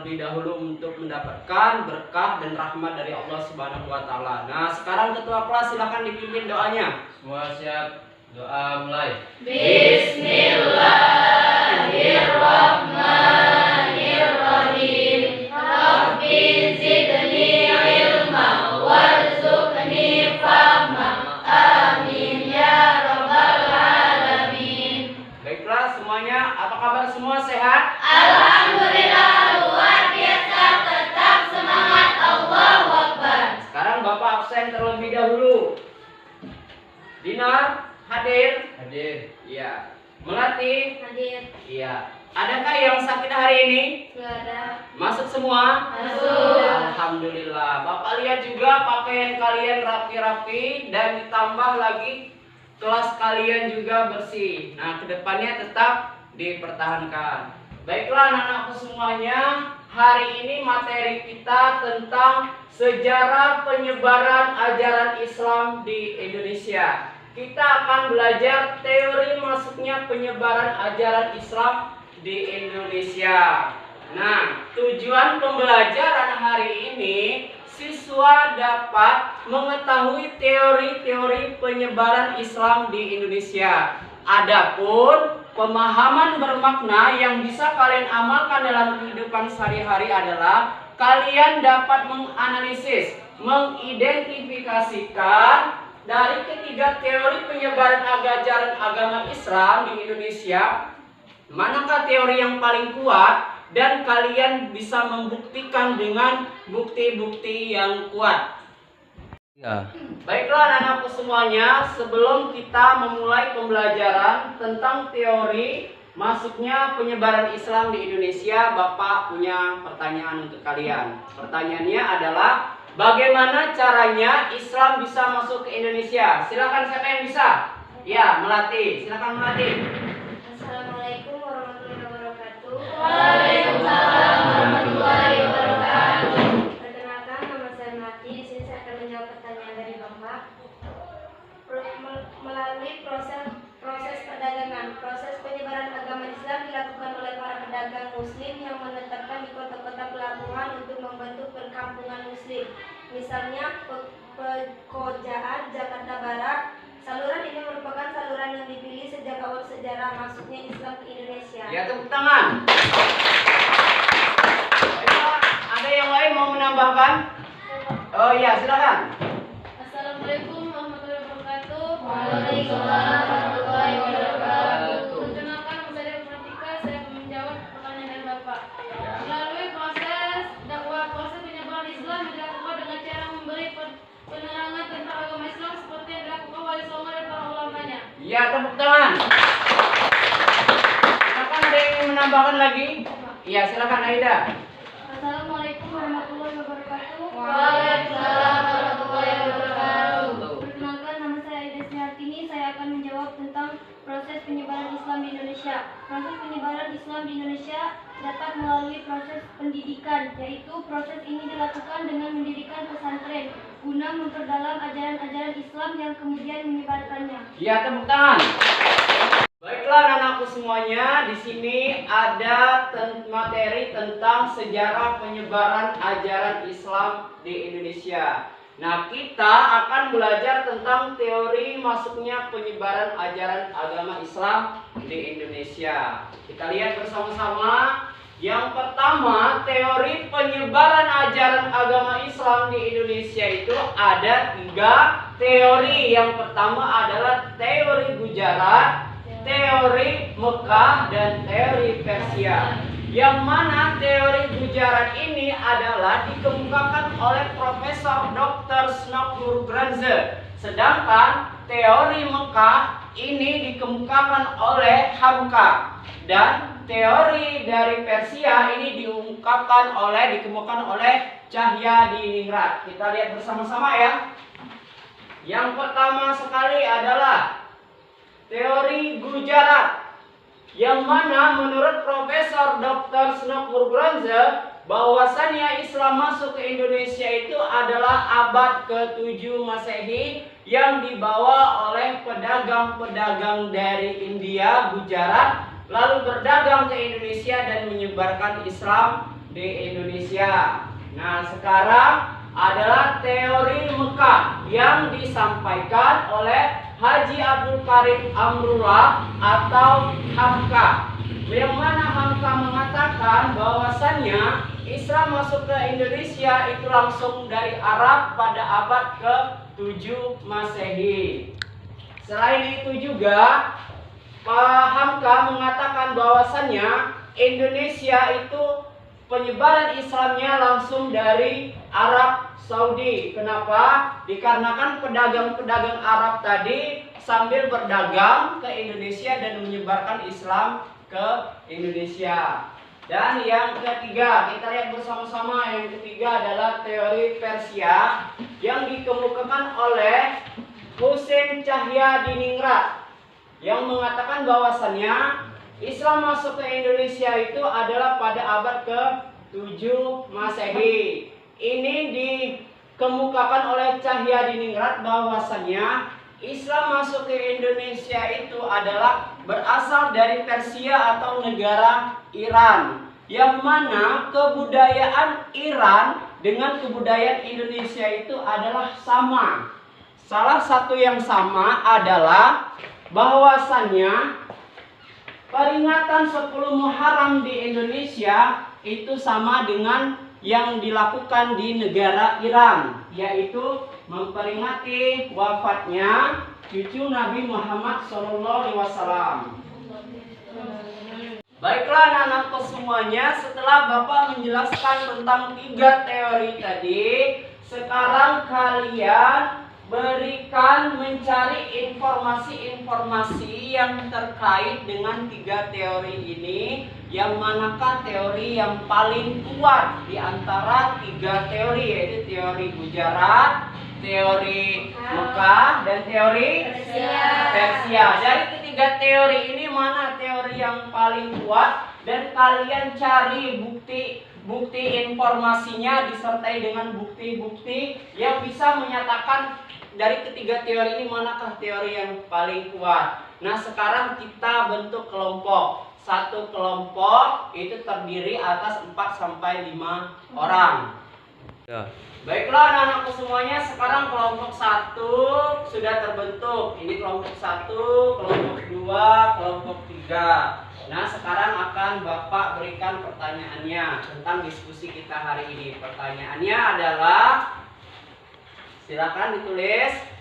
terlebih dahulu untuk mendapatkan berkah dan rahmat dari Allah Subhanahu wa taala. Nah, sekarang ketua kelas silakan dipimpin doanya. Semua siap, doa mulai. Bismillahirrahmanirrahim. Rabbi zidni ilma warzuqni fahma. Amin ya rabbal alamin. Baiklah semuanya, apa kabar semua, sehat? Alhamdulillah luar biasa, tetap semangat. Allahu Akbar. Sekarang Bapak absen terlebih dahulu. Dinar hadir? Hadir. Iya. Melati? Hadir. Iya. Adakah yang sakit hari ini? Enggak ada. Masuk semua? Masuk. Alhamdulillah. Bapak lihat juga pakaian kalian rapi-rapi dan ditambah lagi kelas kalian juga bersih. Nah, kedepannya tetap dipertahankan. Baiklah anak-anakku semuanya, hari ini materi kita tentang sejarah penyebaran ajaran Islam di Indonesia. Kita akan belajar teori masuknya penyebaran ajaran Islam di Indonesia. Nah, tujuan pembelajaran hari ini siswa dapat mengetahui teori-teori penyebaran Islam di Indonesia. Adapun pemahaman bermakna yang bisa kalian amalkan dalam kehidupan sehari-hari adalah kalian dapat menganalisis, mengidentifikasikan dari ketiga teori penyebaran ajaran agama Islam di Indonesia, manakah teori yang paling kuat, dan kalian bisa membuktikan dengan bukti-bukti yang kuat. Ya. Baiklah anak-anakku semuanya, sebelum kita memulai pembelajaran tentang teori masuknya penyebaran Islam di Indonesia, Bapak punya pertanyaan untuk kalian. Pertanyaannya adalah, bagaimana caranya Islam bisa masuk ke Indonesia? Silakan, siapa yang bisa? Ya, Melati. Silakan Melati. Assalamualaikum warahmatullahi wabarakatuh. Waalaikumsalam warahmatullahi wabarakatuh. Perkenalkan, nama saya Melati. Di sini saya akan menjawab pertanyaan dari Bapak. Melalui proses perdagangan, proses penyebaran agama Islam dilakukan oleh para pedagang Muslim yang menetapkan di kota-kota pelabuhan untuk membentuk perkampungan Muslim. Misalnya Pekojaan, Jakarta Barat. Saluran ini merupakan saluran yang dipilih sejak awal sejarah masuknya Islam ke Indonesia. Ya, tepuk tangan. Baiklah, ada yang lain mau menambahkan? Oh iya, silakan. Assalamualaikum warahmatullahi wabarakatuh. Waalaikumsalam warahmatullahi wabarakatuh. Perkenalkan, nama saya Pratika. Saya akan menjawab pertanyaan dari Bapak. Ya. Melalui proses dakwah, proses penyebaran Islam dilakukan dengan cara memberi penerangan tentang agama Islam seperti yang dilakukan Wali Songo dan para ulamanya. Ya, tepuk tangan. Silakan, ada yang ingin menambahkan lagi? Iya, silakan Aida. Assalamualaikum warahmatullahi wabarakatuh. Waalaikumsalam warahmatullahi wabarakatuh. Perkenalkan, nama saya Aida Srihartini. Saya akan menjawab tentang proses penyebaran Islam di Indonesia. Proses penyebaran Islam di Indonesia dapat melalui proses pendidikan, yaitu proses ini dilakukan dengan mendirikan pesantren guna memperdalam ajaran-ajaran Islam yang kemudian menyebarkannya. Ya, tepuk tangan. Baiklah anak-anakku semuanya, di sini ada materi tentang sejarah penyebaran ajaran Islam di Indonesia. Nah, kita akan belajar tentang teori masuknya penyebaran ajaran agama Islam di Indonesia. Kita lihat bersama-sama. Yang pertama, teori penyebaran ajaran agama Islam di Indonesia itu ada 3 teori. Yang pertama adalah teori Gujarat, teori Mekah, dan teori Persia. Yang mana teori Gujarat ini adalah dikemukakan oleh Profesor Dr. Snokpur Granze. Sedangkan teori Mekah ini dikemukakan oleh Hamka. Dan teori dari Persia ini dikemukakan oleh Cahya Diningrat. Kita lihat bersama-sama ya. Yang pertama sekali adalah teori Gujarat, yang mana menurut Profesor Dr. Snokpur Granze bahwasannya Islam masuk ke Indonesia itu adalah abad ke-7 Masehi yang dibawa oleh pedagang-pedagang dari India, Gujarat, lalu berdagang ke Indonesia dan menyebarkan Islam di Indonesia. Nah, sekarang adalah teori Mekah yang disampaikan oleh Haji Abdul Karim Amrullah atau Hamka. Yang mana Hamka mengatakan bahwasannya Islam masuk ke Indonesia itu langsung dari Arab pada abad ke-7 Masehi. Selain itu juga Pak Hamka mengatakan bahwasannya Indonesia itu penyebaran Islamnya langsung dari Arab Saudi. Kenapa? Dikarenakan pedagang-pedagang Arab tadi sambil berdagang ke Indonesia dan menyebarkan Islam ke Indonesia. Dan yang ketiga, kita lihat bersama-sama, yang ketiga adalah teori Persia yang dikemukakan oleh Husein Cahyadiningrat yang mengatakan bahwasannya Islam masuk ke Indonesia itu adalah pada abad ke-7 Masehi. Ini dikemukakan oleh Cahyadiningrat bahwasannya Islam masuk ke Indonesia itu adalah berasal dari Persia atau negara Iran, yang mana kebudayaan Iran dengan kebudayaan Indonesia itu adalah sama. Salah satu yang sama adalah bahwasannya peringatan 10 Muharram di Indonesia itu sama dengan yang dilakukan di negara Iran, yaitu memperingati wafatnya cucu Nabi Muhammad SAW. Baiklah anak-anakku semuanya, setelah Bapak menjelaskan tentang 3 teori tadi, sekarang kalian berikan mencari informasi-informasi yang terkait dengan 3 teori ini, yang manakah teori yang paling kuat di antara 3 teori, yaitu teori Gujarat, teori Mekah, dan teori Persia. Dari ketiga teori ini mana teori yang paling kuat, dan kalian cari bukti informasinya disertai dengan bukti-bukti yang bisa menyatakan dari ketiga teori ini manakah teori yang paling kuat. Nah, sekarang kita bentuk kelompok. Satu kelompok itu terdiri atas 4-5 orang. Ya. Baiklah anak-anakku semuanya, sekarang kelompok 1 sudah terbentuk. Ini kelompok 1, kelompok 2, kelompok 3. Nah, sekarang akan Bapak berikan pertanyaannya tentang diskusi kita hari ini. Pertanyaannya adalah, silakan ditulis.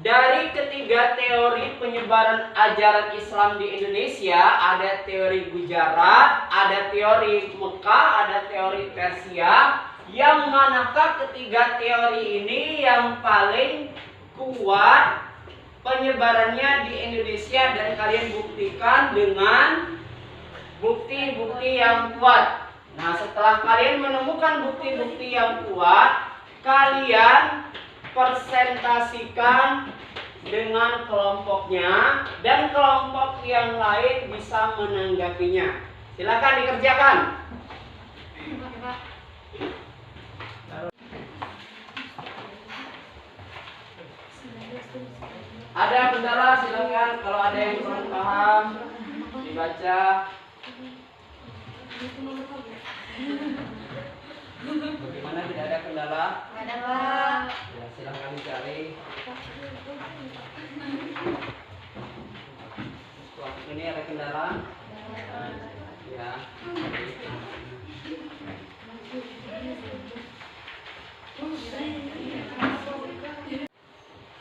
Dari ketiga teori penyebaran ajaran Islam di Indonesia, ada teori Gujarat, ada teori Mekah, ada teori Persia. Yang manakah ketiga teori ini yang paling kuat penyebarannya di Indonesia, dan kalian buktikan dengan bukti-bukti yang kuat. Nah, setelah kalian menemukan bukti-bukti yang kuat, kalian presentasikan dengan kelompoknya, dan kelompok yang lain bisa menanggapinya. Silakan dikerjakan. Ada kendala, silakan. Kalau ada yang kurang paham, dibaca. Bagaimana, tidak ada kendala? Ada Pak. Ya, silakan dicari. Ini ada kendala? Ya.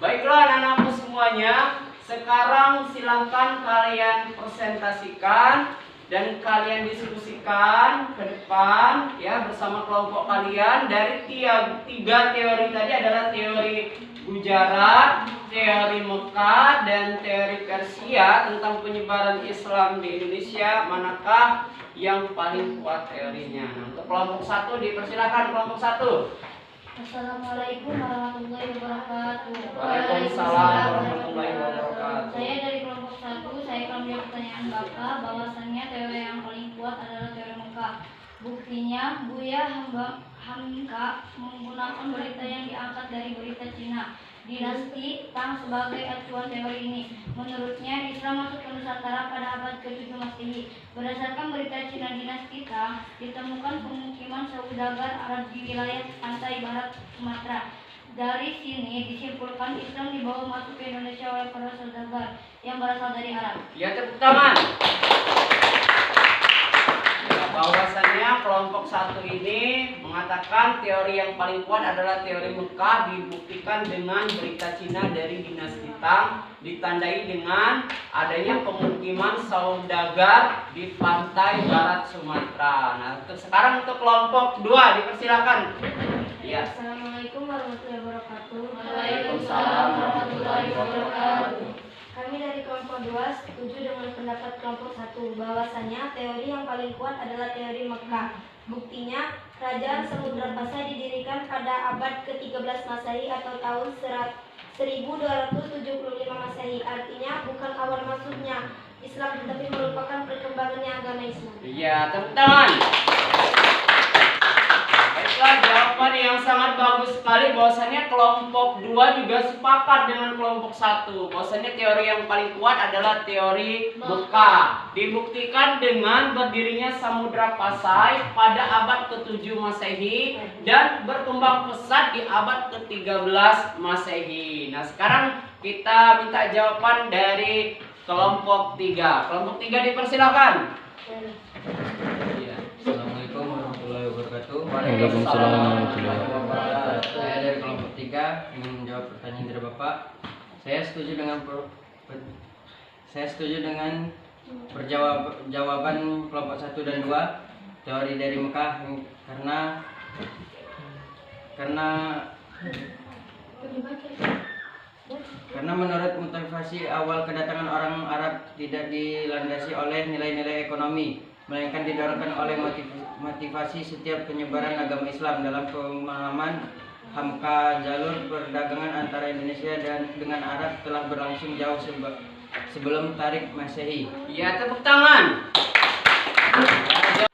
Baiklah anak-anakku semuanya, sekarang silakan kalian presentasikan dan kalian diskusikan ke depan ya bersama kelompok kalian. Dari 3 teori tadi adalah teori Gujarat, teori Mekah, dan teori Persia tentang penyebaran Islam di Indonesia, manakah yang paling kuat teorinya? Nah, untuk kelompok 1 dipersilakan, kelompok 1. Assalamualaikum warahmatullahi wabarakatuh. Waalaikumsalam warahmatullahi wabarakatuh. Saya dari kelompok 1, saya akan menjawab pertanyaan Bapak bahwasannya teori yang paling kuat adalah teori Mekah. Buktinya, Buya Hamka menggunakan berita yang diangkat dari berita Cina. dinasti Tang sebagai acuan teori ini. Menurutnya, Islam masuk ke Nusantara pada abad ke-7 Masehi. Berdasarkan berita Cina dinasti Tang, ditemukan pemukiman saudagar Arab di wilayah pantai barat Sumatera. Dari sini disimpulkan Islam dibawa masuk ke Indonesia oleh para saudagar yang berasal dari Arab. Ya, tepuk tangan. Bahwasannya kelompok satu ini mengatakan teori yang paling kuat adalah teori Mekah, dibuktikan dengan berita Cina dari dinasti Tang, ditandai dengan adanya pemukiman saudagar di pantai barat Sumatera. Nah, sekarang untuk kelompok 2 dipersilakan. Ya. Assalamualaikum warahmatullahi wabarakatuh. Waalaikumsalam warahmatullahi wabarakatuh. Kami dari kelompok 2 setuju dengan pendapat kelompok 1 bahwasanya teori yang paling kuat adalah teori Mekah. Buktinya, kerajaan Samudra Pasai didirikan pada abad ke-13 Masehi atau tahun 1275 Masehi. Artinya bukan awal masuknya Islam tetapi merupakan perkembangannya agama Islam. Iya, tepuk tangan. Baiklah, jawaban yang sangat bagus sekali. Bahwasannya kelompok 2 juga sepakat dengan kelompok 1. Bahwasannya teori yang paling kuat adalah teori Mekah. Dibuktikan dengan berdirinya Samudra Pasai pada abad ke-7 Masehi dan berkembang pesat di abad ke-13 Masehi. Nah, sekarang kita minta jawaban dari kelompok 3. Kelompok 3 dipersilakan. Ya. Assalamualaikum warahmatullahi wabarakatuh. Waalaikumsalam warahmatullahi wabarakatuh. Saya dari kelompok 3 ingin menjawab pertanyaan dari Bapak. Saya setuju dengan jawaban kelompok 1 dan 2 teori dari Mekah karena menurut motivasi awal kedatangan orang Arab tidak dilandasi oleh nilai-nilai ekonomi, melainkan didorongkan oleh motivasi setiap penyebaran agama Islam. Dalam pemahaman Hamka, jalur perdagangan antara Indonesia dan dengan Arab telah berlangsung jauh sebelum Tarik Masehi. Ya, tepuk tangan.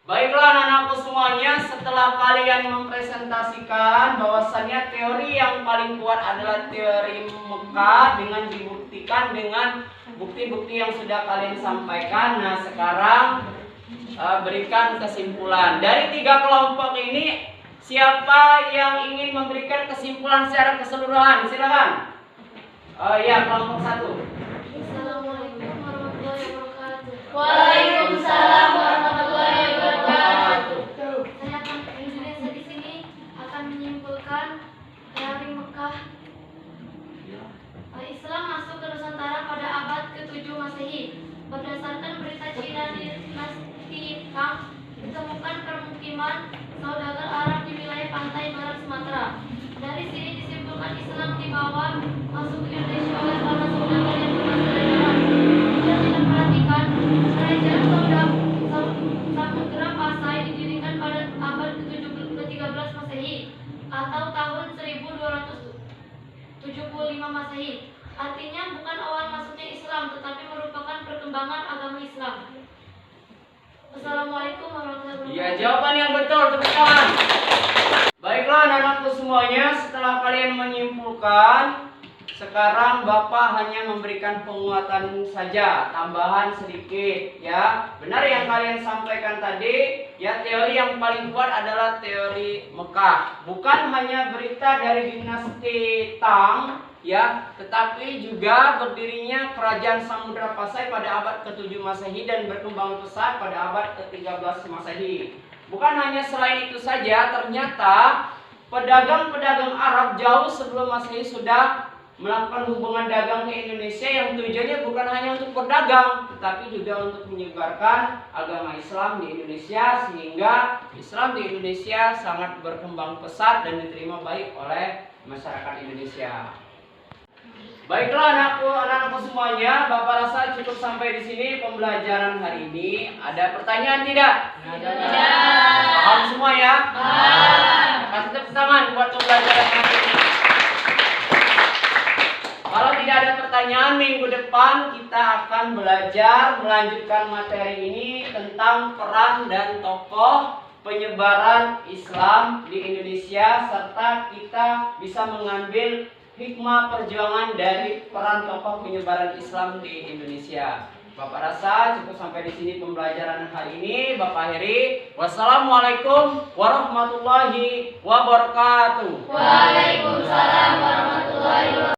Baiklah anak-anakku semuanya, setelah kalian mempresentasikan bahwasannya teori yang paling kuat adalah teori Mekah dengan dibuktikan dengan bukti-bukti yang sudah kalian sampaikan. Nah, sekarang berikan kesimpulan. Dari 3 kelompok ini, siapa yang ingin memberikan kesimpulan secara keseluruhan? Silakan. Ya, kelompok 1. Assalamualaikum warahmatullahi wabarakatuh. Waalaikumsalam warahmatullahi wabarakatuh. Saya di sini akan menyimpulkan teori Mekah. Islam masuk ke Nusantara pada abad ke-7 Masehi. Berdasarkan berita Cina dinasti Tang, ditemukan permukiman saudagar Arab di wilayah pantai barat Sumatera. Dari sini disimpulkan Islam dibawa masuk ke Indonesia oleh para saudagar yang berasal dari Arab. Jika tidak perhatikan, kerajaan Samudra Pasai didirikan pada abad ke-13 Masehi atau tahun 1275 Masehi. Artinya bukan awal masuknya Islam tetapi merupakan perkembangan agama Islam. Assalamualaikum warahmatullahi wabarakatuh. Ya, jawaban yang betul, tepuk tangan. Baiklah anak-anakku semuanya, setelah kalian menyimpulkan, sekarang Bapak hanya memberikan penguatan saja, tambahan sedikit ya. Benar yang kalian sampaikan tadi, ya teori yang paling kuat adalah teori Mekah. Bukan hanya berita dari dinasti Tang ya, tetapi juga berdirinya kerajaan Samudra Pasai pada abad ke-7 Masehi dan berkembang pesat pada abad ke-13 Masehi. Bukan hanya selain itu saja, ternyata pedagang-pedagang Arab jauh sebelum Masehi sudah melakukan hubungan dagang ke Indonesia yang tujuannya bukan hanya untuk berdagang, tetapi juga untuk menyebarkan agama Islam di Indonesia, sehingga Islam di Indonesia sangat berkembang pesat dan diterima baik oleh masyarakat Indonesia. Baiklah anak-anakku semuanya, Bapak rasa cukup sampai di sini pembelajaran hari ini. Ada pertanyaan tidak? Tidak. Paham semua ya? Paham. Kasih tepuk tangan buat pembelajaran hari ini. Kalau tidak ada pertanyaan, minggu depan kita akan belajar melanjutkan materi ini tentang peran dan tokoh penyebaran Islam di Indonesia, serta kita bisa mengambil hikmah perjuangan dari peran tokoh penyebaran Islam di Indonesia. Bapak rasa cukup sampai di sini pembelajaran hari ini. Bapak akhiri. Wassalamualaikum warahmatullahi wabarakatuh. Waalaikumsalam warahmatullahi wabarakatuh.